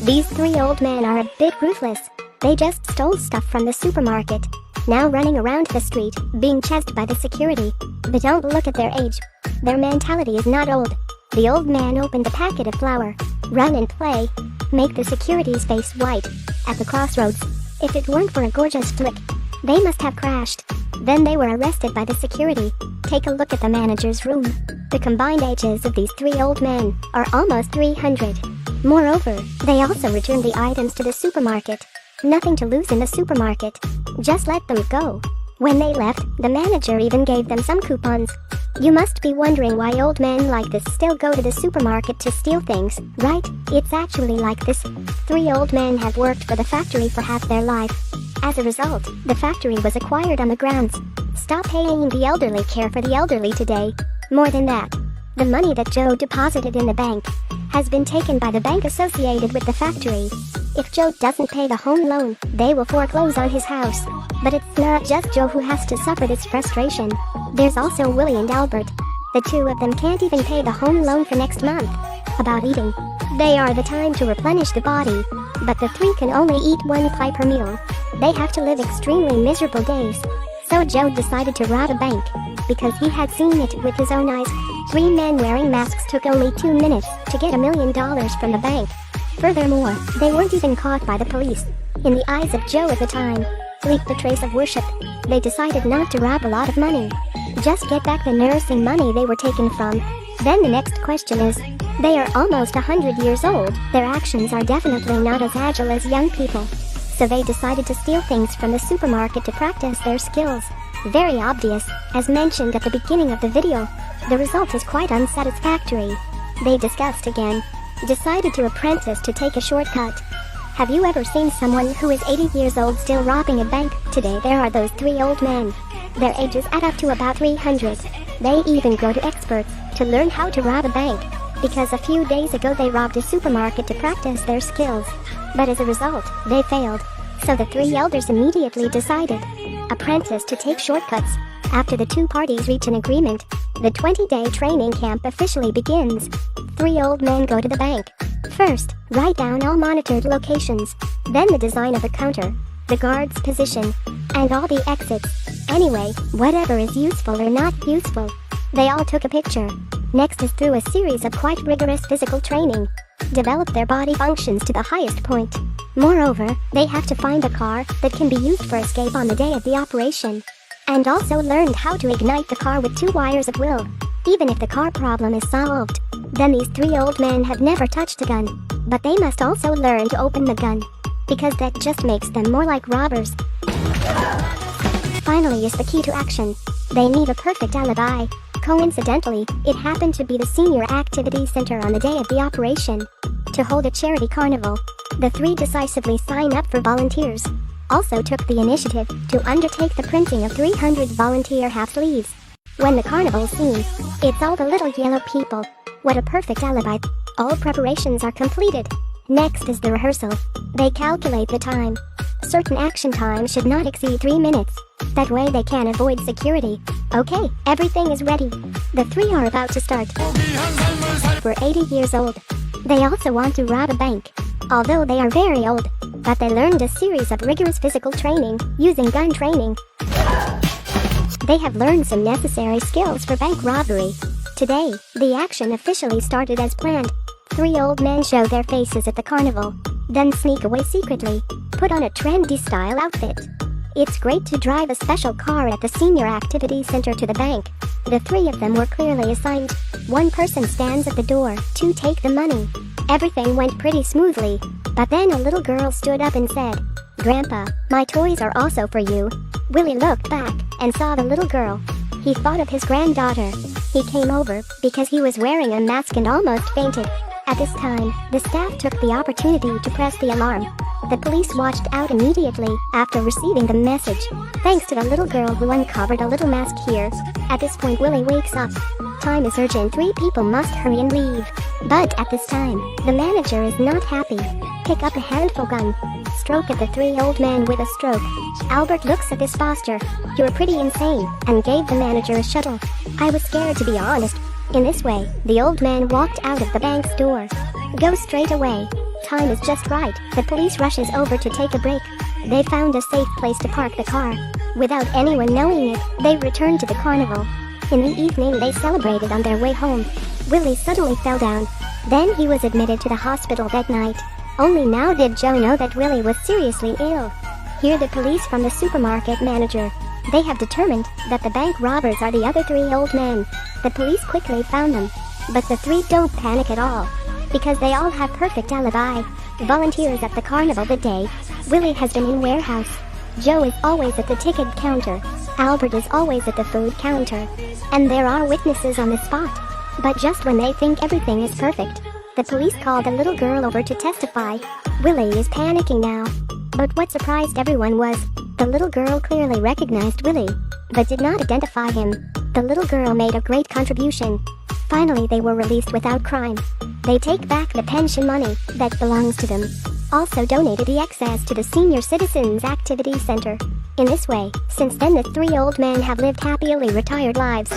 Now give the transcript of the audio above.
These three old men are a bit ruthless. They just stole stuff from the supermarket. Now running around the street, being chased by the security. But don't look at their age. Their mentality is not old. The old man opened a packet of flour. Run and play. Make the security's face white. At the crossroads. If it weren't for a gorgeous flick, they must have crashed. Then they were arrested by the security. Take a look at the manager's room. The combined ages of these three old men are almost 300. Moreover, they also returned the items to the supermarket. Nothing to lose in the supermarket. Just let them go. When they left, the manager even gave them some coupons. You must be wondering why old men like this still go to the supermarket to steal things, right? It's actually like this. Three old men have worked for the factory for half their life. As a result, the factory was acquired on the grounds. Stop paying the elderly care for the elderly today. More than that, the money that Joe deposited in the bank has been taken by the bank associated with the factory. If Joe doesn't pay the home loan, they will foreclose on his house. But it's not just Joe who has to suffer this frustration. There's also Willie and Albert. The two of them can't even pay the home loan for next month. About eating, they are the time to replenish the body, but the three can only eat one pie per meal. They have to live extremely miserable days. So Joe decided to rob a bank, because he had seen it with his own eyes. Three men wearing masks took only 2 minutes to get $1 million from the bank. Furthermore, they weren't even caught by the police. In the eyes of Joe at the time, leaked the trace of worship. They decided not to rob a lot of money. Just get back the nursing money they were taken from. Then the next question is, they are almost 100 years old. Their actions are definitely not as agile as young people. So they decided to steal things from the supermarket to practice their skills. Very obvious, as mentioned at the beginning of the video. The result is quite unsatisfactory. They discussed again. Decided to apprentice to take a shortcut. Have you ever seen someone who is 80 years old still robbing a bank? Today there are those three old men. Their ages add up to about 300. They even go to experts to learn how to rob a bank, because a few days ago they robbed a supermarket to practice their skills. But as a result, they failed. So the three elders immediately decided, apprentice to take shortcuts. After the two parties reach an agreement, the 20-day training camp officially begins. Three old men go to the bank. First, write down all monitored locations, then the design of the counter, the guard's position, and all the exits. Anyway, whatever is useful or not useful. They all took a picture. Next is through a series of quite rigorous physical training. Develop their body functions to the highest point. Moreover, they have to find a car that can be used for escape on the day of the operation. And also learned how to ignite the car with 2 wires of will. Even if the car problem is solved, then these three old men have never touched a gun. But they must also learn to open the gun, because that just makes them more like robbers. Finally is the key to action. They need a perfect alibi. Coincidentally, it happened to be the Senior Activity Center on the day of the operation. To hold a charity carnival, the three decisively sign up for volunteers. Also took the initiative to undertake the printing of 300 volunteer half-sleeves. When the carnival scene, it's all the little yellow people. What a perfect alibi. All preparations are completed. Next is the rehearsal. They calculate the time. Certain action time should not exceed 3 minutes. That way they can avoid security. Okay, everything is ready. The three are about to start. We're 80 years old. They also want to rob a bank. Although they are very old, but they learned a series of rigorous physical training using gun training. They have learned some necessary skills for bank robbery. Today, the action officially started as planned. Three old men show their faces at the carnival, then sneak away secretly, put on a trendy style outfit. It's great to drive a special car at the Senior Activity Center to the bank. The three of them were clearly assigned. One person stands at the door to take the money. Everything went pretty smoothly, but then a little girl stood up and said, "Grandpa, my toys are also for you." Willie looked back and saw the little girl. He thought of his granddaughter. He came over because he was wearing a mask and almost fainted. At this time, the staff took the opportunity to press the alarm. The police watched out immediately after receiving the message, thanks to the little girl who uncovered a little mask here. At this point, Willie wakes up. Time is urgent. 3 people must hurry and leave. But at this time, the manager is not happy. Pick up a handful gun. Stroke at the 3 old men with a stroke. Albert looks at this posture. "You're pretty insane," and gave the manager a shuttle. "I was scared, to be honest." In this way, the old man walked out of the bank's door. Go straight away. time is just right, the police rushes over to take a break. They found a safe place to park the car. Without anyone knowing it, they returned to the carnival. In the evening they celebrated on their way home. Willie suddenly fell down. Then he was admitted to the hospital that night. Only now did Joe know that Willie was seriously ill. Here the police from the supermarket manager. They have determined that the bank robbers are the other 3 old men. The police quickly found them. But the 3 don't panic at all, because they all have perfect alibi. Volunteers at the carnival that day. Willie has been in warehouse. Joe is always at the ticket counter. Albert is always at the food counter. And there are witnesses on the spot. But just when they think everything is perfect, the police call the little girl over to testify. Willie is panicking now. But what surprised everyone was, the little girl clearly recognized Willie, but did not identify him. The little girl made a great contribution. Finally they were released without crime. They take back the pension money that belongs to them. Also donated the excess to the Senior Citizens Activity Center. In this way, since then the 3 old men have lived happily retired lives.